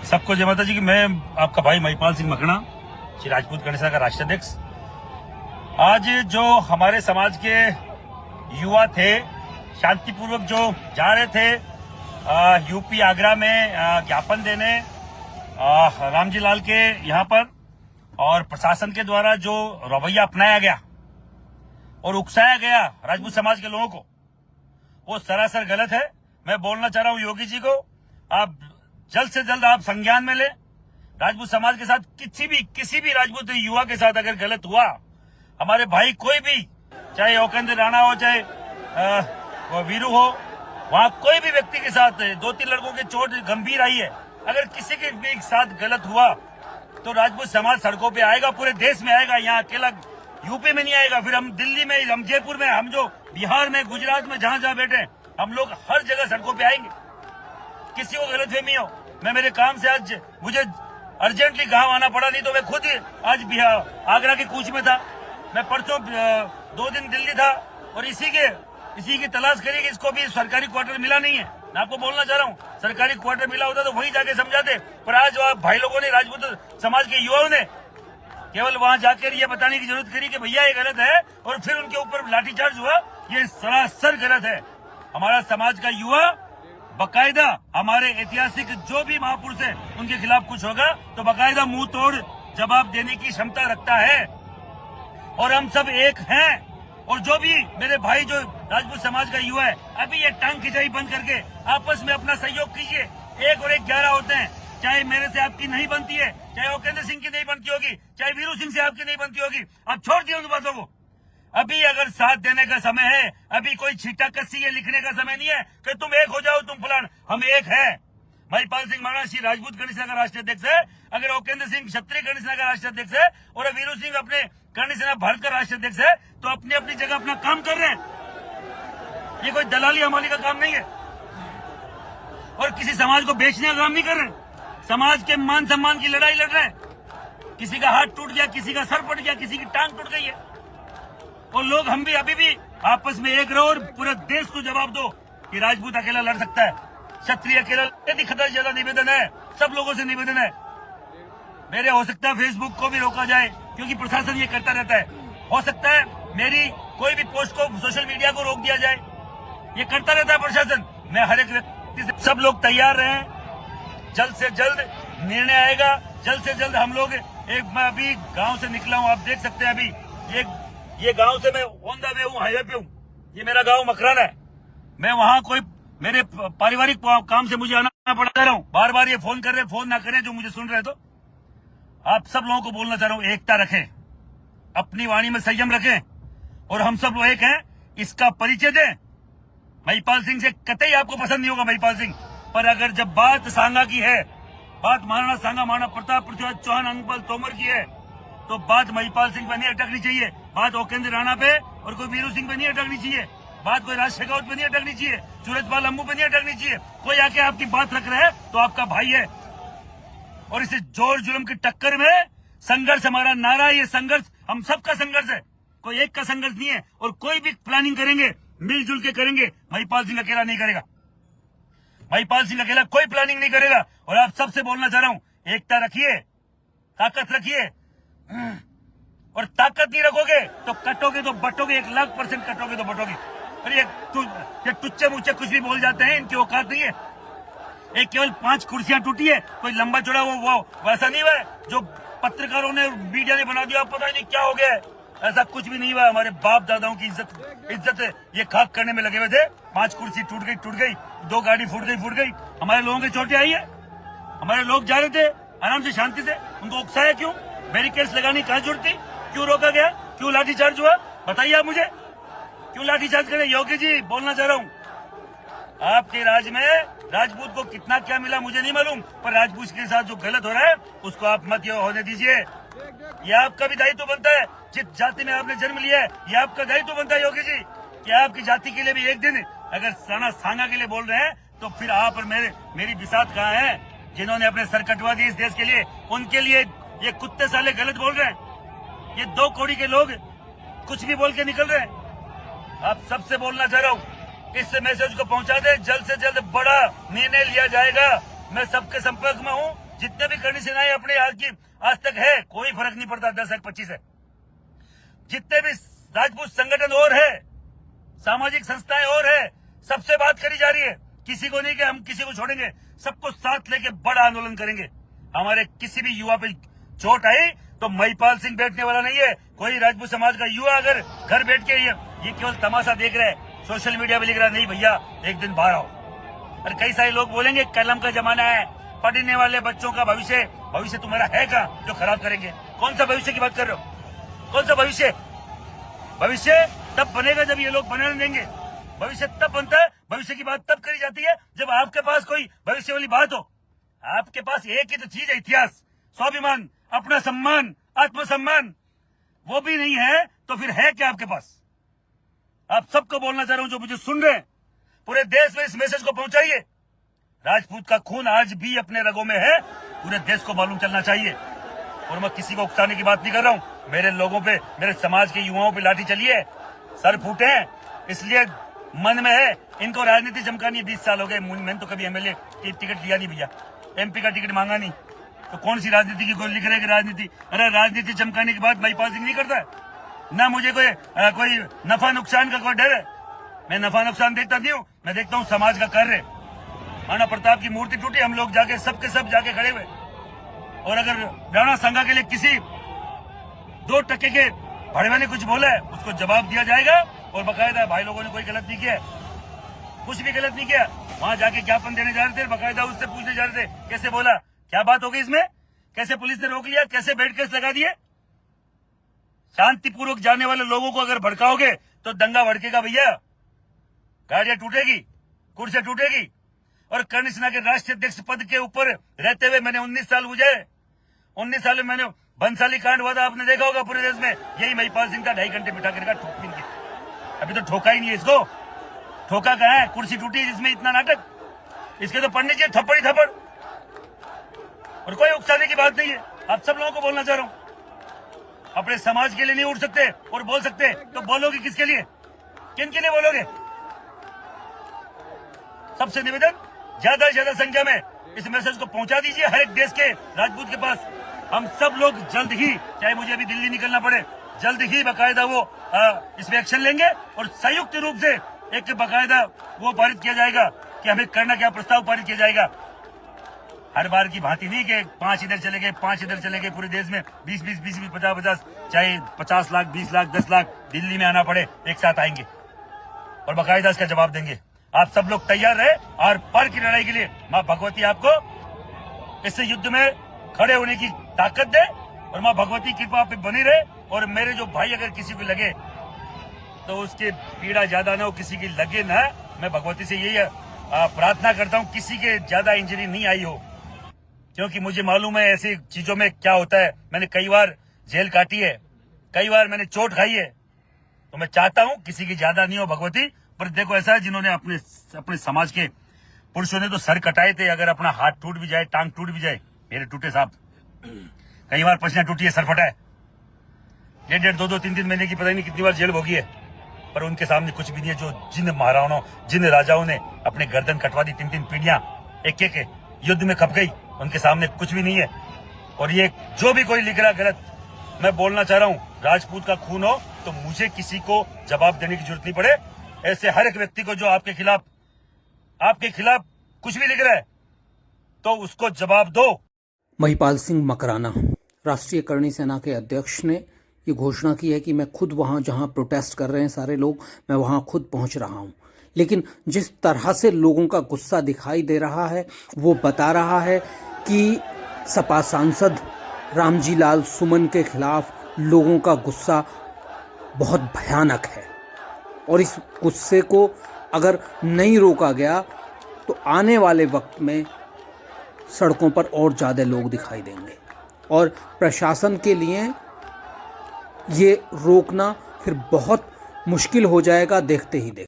सबको जय माता जी की। मैं आपका भाई महिपाल सिंह मकना, श्री राजपूत गणेशा का राष्ट्राध्यक्ष। आज जो हमारे समाज के युवा थे, शांतिपूर्वक जो जा रहे थे यूपी आगरा में ज्ञापन देने रामजी लाल के यहाँ पर, और प्रशासन के द्वारा जो रवैया अपनाया गया और उकसाया गया राजपूत समाज के लोगों को, वो सरासर गलत है। मैं बोलना चाह रहा हूँ योगी जी को, आप जल्द से जल्द आप संज्ञान में ले। राजपूत समाज के साथ किसी भी राजपूत युवा के साथ अगर गलत हुआ, हमारे भाई कोई भी, चाहे योगेंद्र राणा हो, चाहे वीरू हो, वहां कोई भी व्यक्ति के साथ 2-3 लड़कों की चोट गंभीर आई है, अगर किसी के भी साथ गलत हुआ तो राजपूत समाज सड़कों पे आएगा, पूरे देश में आएगा। यहाँ अकेला यूपी में नहीं आएगा, फिर हम दिल्ली में, हम जयपुर में, हम जो बिहार में, गुजरात में, जहां जहां बैठे हम लोग हर जगह सड़कों पे आएंगे। किसी को गलतफहमी हो, मैं मेरे काम से आज मुझे अर्जेंटली गांव आना पड़ा, नहीं तो मैं खुद आज आगरा की कूच में था। मैं परसों 2 दिन दिल्ली था और इसी की तलाश करी कि इसको भी सरकारी क्वार्टर मिला नहीं है। मैं आपको बोलना चाह रहा हूँ, सरकारी क्वार्टर मिला होता तो वहीं जाके समझाते, पर आज भाई लोगों ने, राजपूत समाज के युवाओं ने केवल वहां जाकर ये बताने की जरूरत करी कि भैया ये गलत है, और फिर उनके ऊपर लाठीचार्ज हुआ। ये सरासर गलत है। हमारा समाज का युवा बकायदा हमारे ऐतिहासिक जो भी महापुरुष है उनके खिलाफ कुछ होगा तो बकायदा मुंह तोड़ जवाब देने की क्षमता रखता है, और हम सब एक हैं। और जो भी मेरे भाई जो राजपूत समाज का युवा है, अभी ये टांग खिंचाई बंद करके आपस में अपना सहयोग कीजिए। 1 और 1 11 होते हैं, चाहे मेरे से आपकी नहीं बनती है, चाहे योगेंद्र सिंह की नहीं बनती होगी, चाहे वीरू सिंह से आपकी नहीं बनती होगी, आप छोड़ दिए उन बातों को। अभी अगर साथ देने का समय है, अभी कोई छीटा कस्सी ये लिखने का समय नहीं है कि तुम एक हो जाओ, तुम फलान। हम एक है। महिपाल सिंह मकना श्री राजपूत गणेशा का राष्ट्राध्यक्ष है, अगर योगेंद्र सिंह क्षत्रिय गणेशा का राष्ट्राध्यक्ष है, और वीरू सिंह अपने गणेशा भारत का राष्ट्राध्यक्ष है, तो अपनी अपनी जगह अपना काम कर रहे हैं। ये कोई दलाली हमारी का काम नहीं है, और किसी समाज को बेचने का काम नहीं कर रहे। समाज के मान सम्मान की लड़ाई लड़ रहे हैं। किसी का हाथ टूट गया, किसी का सर फट गया, किसी की टांग टूट गई है, और लोग हम भी अभी भी आपस में एक रहो और पूरे देश को जवाब दो कि राजपूत अकेला लड़ सकता है, क्षत्रिय अकेला। यदि खतर ज्यादा निवेदन है, सब लोगों से निवेदन है, मेरे हो सकता है फेसबुक को भी रोका जाए, क्योंकि प्रशासन ये करता रहता है। हो सकता है मेरी कोई भी पोस्ट को सोशल मीडिया को रोक दिया जाए, ये करता रहता है प्रशासन। मैं हर एक व्यक्ति से, सब लोग तैयार रहें, जल्द से जल्द निर्णय आएगा, जल्द से जल्द हम लोग मैं अभी गांव से निकला हूं, आप देख सकते हैं अभी ये गांव से मैं ऑन द वे हूँ, हाईवे पे हूँ। ये मेरा गांव मकराना है। मैं वहां कोई मेरे पारिवारिक काम से मुझे आना पड़ रहा हूँ। बार बार ये फोन कर रहे, फोन ना करें जो मुझे सुन रहे। तो आप सब लोगों को बोलना चाह रहा हूँ, एकता रखें, अपनी वाणी में संयम रखें, और हम सब लोग एक हैं, इसका परिचय दें। महिपाल सिंह से कतई आपको पसंद नहीं होगा महिपाल सिंह, पर अगर जब बात सांगा की है, बात महाराणा सांगा, महाराणा प्रताप, पृथ्वीराज चौहान, अंगपाल तोमर की है, तो बात महिपाल सिंह पे नहीं अटकनी चाहिए, बात योगेंद्र राणा पे और कोई वीरू सिंह पे नहीं अटकनी चाहिए, बात कोई राज शेखावत पे नहीं अटकनी चाहिए, सूरजपाल अम्बू पे नहीं अटकनी चाहिए। कोई आके आपकी बात रख रहा है तो आपका भाई है, और इसे जोर जुल्म की टक्कर में संघर्ष हमारा नारा, ये संघर्ष हम सबका संघर्ष है, कोई एक का संघर्ष नहीं है। और कोई भी प्लानिंग करेंगे मिलजुल के करेंगे, महिपाल सिंह अकेला नहीं करेगा। महिपाल सिंह अकेला कोई प्लानिंग नहीं करेगा। और आप सबसे बोलना चाह रहा हूँ, एकता रखिए, ताकत रखिए, और ताकत नहीं रखोगे तो कटोगे तो बटोगे, 1,00,000% कटोगे तो बटोगे। और ये टुच्चे मुच्चे कुछ भी बोल जाते हैं, इनकी औकात नहीं है। एक केवल 5 कुर्सियां टूटी है, कोई लंबा चौड़ा वो वैसा नहीं हुआ है जो पत्रकारों ने, मीडिया ने बना दिया, पता नहीं क्या हो गया है। ऐसा कुछ भी नहीं हुआ। हमारे बाप दादाओं की इज्जत ये खाक करने में लगे हुए थे। 5 कुर्सी टूट गई, 2 गाड़ी फूट गई। हमारे लोगों की चोटें आई है, हमारे लोग जा रहे थे आराम से, शांति से, उनको उकसाया क्यों? बैरिकेड्स लगाने कहाँ जरूरत थी? क्यों रोका गया? क्यों लाठीचार्ज हुआ? बताइए आप मुझे, क्यों लाठीचार्ज करें? योगी जी बोलना चाह रहा हूँ, आपके राज में राजपूत को कितना क्या मिला मुझे नहीं मालूम, पर राजपूत के साथ जो गलत हो रहा है उसको आप मत होने दीजिए। ये आपका भी दायित्व बनता है, जिस जाति में आपने जन्म लिया है, ये आपका दायित्व बनता है योगी जी, कि आपकी जाति के लिए भी एक दिन अगर साना सांगा के लिए बोल रहे हैं, तो फिर आप और मेरी बिसात कहाँ है? जिन्होंने अपने सर कटवा दिए इस देश के लिए, उनके लिए ये कुत्ते साले गलत बोल रहे हैं। ये 2 कौड़ी के लोग कुछ भी बोल के निकल रहे हैं। आप सबसे बोलना चाह रहा हूँ, इस मैसेज को पहुंचा दे, जल्द से जल्द बड़ा निर्णय लिया जाएगा। मैं सबके संपर्क में हूँ, जितने भी करनी सेनाएं अपने आज तक है, कोई फर्क नहीं पड़ता 10 है 25 है। जितने भी राजपूत संगठन और है, सामाजिक संस्थाएं और है, सबसे बात करी जा रही है। किसी को नहीं कि हम किसी को छोड़ेंगे, सबको साथ लेके बड़ा आंदोलन करेंगे। हमारे किसी भी युवा पे चोट आई तो महिपाल सिंह बैठने वाला नहीं है। कोई राजपूत समाज का युवा अगर घर बैठ के ये केवल तमाशा देख रहा है, सोशल मीडिया पे लिख रहा है, नहीं भैया एक दिन बाहर आओ। और कई सारे लोग बोलेंगे कलम का जमाना है, पढ़ने वाले बच्चों का भविष्य तुम्हारा है कहाँ जो खराब करेंगे? कौन सा भविष्य की बात कर रहे हो? कौन सा भविष्य? भविष्य तब बनेगा जब ये लोग बनाने देंगे। भविष्य तब बनता है, भविष्य की बात तब करी जाती है जब आपके पास कोई भविष्य वाली बात हो। आपके पास एक ही तो चीज है, इतिहास, स्वाभिमान, अपना सम्मान, आत्मसम्मान, वो भी नहीं है तो फिर है क्या आपके पास? आप सबको बोलना चाह रहा हूं जो मुझे सुन रहे हैं, पूरे देश में इस मैसेज को पहुंचाइए। राजपूत का खून आज भी अपने रगों में है, पूरे देश को मालूम चलना चाहिए। और मैं किसी को उकसाने की बात नहीं कर रहा हूं। मेरे लोगों पे, मेरे समाज के युवाओं पे लाठी चली है, सर फूटे हैं, इसलिए मन में है इनको राजनीति चमकानी है। 20 साल हो गए, मैंने तो कभी एमएलए की टिकट लिया नहीं भैया, एमपी का टिकट मांगा नहीं, तो कौन सी राजनीति की कोई लिख रहे कि राजनीति? अरे राजनीति चमकाने के बाद महिपाल सिंह नहीं करता है ना। मुझे कोई नफा नुकसान का कोई डर है? मैं नफा नुकसान देखता नहीं हूँ, मैं देखता हूँ समाज का कार्य। राणा प्रताप की मूर्ति टूटी, हम लोग जाके सबके सब जाके खड़े हुए। और अगर राणा संघा के लिए किसी 2% के भड़वे ने कुछ बोला है, उसको जवाब दिया जाएगा। और बकायदा भाई लोगों ने कोई गलत नहीं किया, कुछ भी गलत नहीं किया। वहां जाके ज्ञापन देने जा रहे थे, बकायदा उससे पूछने जा रहे थे कैसे बोला, क्या बात हो गई इसमें, कैसे पुलिस ने रोक लिया, कैसे बेड केस लगा दिए। शांतिपूर्वक जाने वाले लोगों को अगर भड़काओगे तो दंगा भड़केगा भैया, गाड़ियां टूटेगी, कुर्सियां टूटेगी। और कर्ण सेना के राष्ट्रीय अध्यक्ष पद के ऊपर रहते हुए मैंने 19 साल बुझे, 19 साल में मैंने बंसाली कांड हुआ था, आपने देखा होगा पूरे देश में। यही महिपाल सिंह का 2.5 घंटे बिठा कर ठोक पीन के, अभी तो ठोका ही नहीं है इसको। ठोका कहाँ है? कुर्सी टूटी जिसमें इतना नाटक, इसके तो पढ़ने चाहिए थप्पड़ ही थप्पड़। और कोई उकसाने की बात नहीं है। आप सब लोगों को बोलना चाह रहा हूं, अपने समाज के लिए नहीं उठ सकते और बोल सकते तो बोलोगे किसके लिए, किन के लिए बोलोगे? सबसे निवेदन, ज्यादा से ज्यादा संख्या में इस मैसेज को पहुंचा दीजिए हर एक देश के राजपूत के पास। हम सब लोग जल्द ही, चाहे मुझे अभी दिल्ली निकलना पड़े, जल्द ही बकायदा वो इसमें एक्शन लेंगे और संयुक्त रूप से एक बकायदा वो पारित किया जाएगा कि हमें करना क्या, प्रस्ताव पारित किया जाएगा। हर बार की भांति नहीं कि 5 इधर चले गए, 5 इधर चले गए, पूरे देश में 20-20, 20-20, 50-50, चाहे 50 लाख, 20 लाख, 10 लाख दिल्ली में आना पड़े, एक साथ आएंगे और बकायदा इसका जवाब देंगे। आप सब लोग तैयार रहे और पर की लड़ाई के लिए माँ भगवती आपको इस युद्ध में खड़े होने की ताकत दे और माँ भगवती कृपा पे बनी रहे। और मेरे जो भाई अगर किसी को लगे तो उसकी पीड़ा ज्यादा ना हो, किसी की लगे ना, मैं भगवती से यही प्रार्थना करता हूँ किसी के ज्यादा इंजरी नहीं आई हो, क्योंकि मुझे मालूम है ऐसी चीजों में क्या होता है। मैंने कई बार जेल काटी है, कई बार मैंने चोट खाई है, तो मैं चाहता हूँ किसी की ज्यादा नहीं हो भगवती। पर देखो ऐसा है, जिन्होंने अपने समाज के पुरुषों ने तो सर कटाए थे, अगर अपना हाथ टूट भी जाए, टांग टूट भी जाए, मेरे टूटे साहब, कई बार पसीना टूटी है, सर फटा है, 1.5, 2, 3 महीने की पता नहीं कितनी बार जेल भोगी है, पर उनके सामने कुछ भी नहीं है। जो जिन महाराणाओं, जिन राजाओं ने अपने गर्दन कटवा दी, 3 पीढ़ियां एक एक युद्ध में खप गई, उनके सामने कुछ भी नहीं है। और ये जो भी कोई लिख रहा गलत, मैं बोलना चाह रहा हूँ, राजपूत का खून हो तो मुझे किसी को जवाब देने की जरूरत नहीं पड़े। ऐसे हर एक व्यक्ति को जो आपके खिलाफ कुछ भी लिख रहा है तो उसको जवाब दो। महिपाल सिंह मकराना, राष्ट्रीय करणी सेना के अध्यक्ष, ने ये घोषणा की है कि मैं खुद वहां जहां प्रोटेस्ट कर रहे हैं सारे लोग, मैं वहां खुद पहुंच रहा हूं। लेकिन जिस तरह से लोगों का गुस्सा दिखाई दे रहा है वो बता रहा है कि सपा सांसद रामजी लाल सुमन के खिलाफ लोगों का गुस्सा बहुत भयानक है। और इस गुस्से को अगर नहीं रोका गया तो आने वाले वक्त में सड़कों पर और ज़्यादा लोग दिखाई देंगे और प्रशासन के लिए ये रोकना फिर बहुत मुश्किल हो जाएगा, देखते ही देखते।